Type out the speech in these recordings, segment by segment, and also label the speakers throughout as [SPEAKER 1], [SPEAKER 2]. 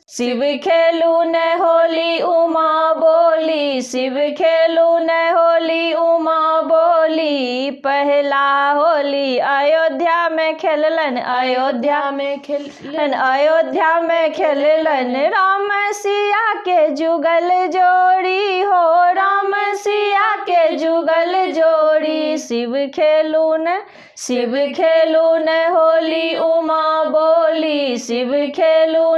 [SPEAKER 1] शिव खेलू न होली उमा बोली, शिव खेलू न होली उमा बोली। पहला होली अयोध्या में खेललन, अयोध्या में खेललन, अयोध्या में खेललन। राम सिया के जुगल जोड़ी हो, राम सिया के जुगल जोड़ी। शिव खेलू न होली उमा बोली, शिव खेलू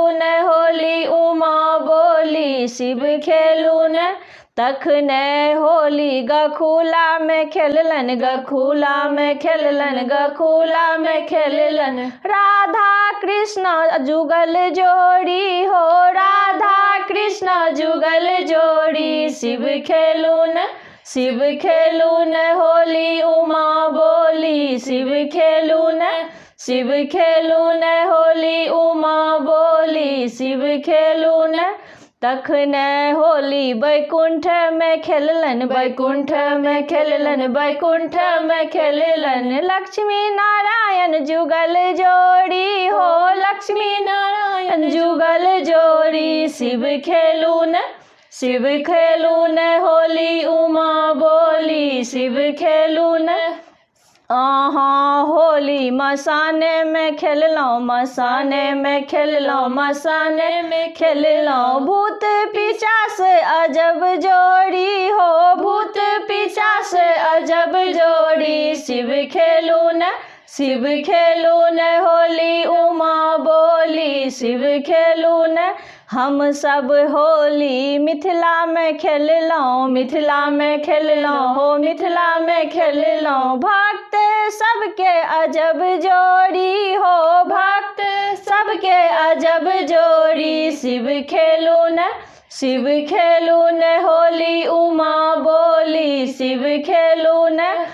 [SPEAKER 1] न होली उमा बोली। शिव खेलू न तखन होली गखुला में खेललन, गखुला में खेललन, गखुला में खेललन। राधा कृष्ण जुगल जोड़ी हो, राधा कृष्ण जुगल जोड़ी। शिव खेलू न होली उमा बोली, शिव खेलू न होली उमा बोली। शिव खेलू न तखन होली बैकुंठ में खेललन, बैकुंठ में खेललन, बैकुंठ में खेललन। लक्ष्मी नारायण जुगल जोड़ी हो, लक्ष्मी नारायण जुगल जोड़ी। शिव खेलू न होली उमा बोली, शिव खेलू न होली मसाने में खेललौं, मसाने में खेललौं, मसाने में खेललौं। भूत पिशाच अजब जोड़ी हो, भूत पिशाच अजब जोड़ी। शिव खेलू न होली उमा बोली, शिव खेलू न। हम सब होली मिथिला में खेललौं, मिथिला में खेललौं हो, मिथिला में खेललौं। भक्त सबके अजब जोड़ी हो, भक्त सबके अजब जोड़ी। शिव खेलू न होली उमा बोली, शिव खेलू न।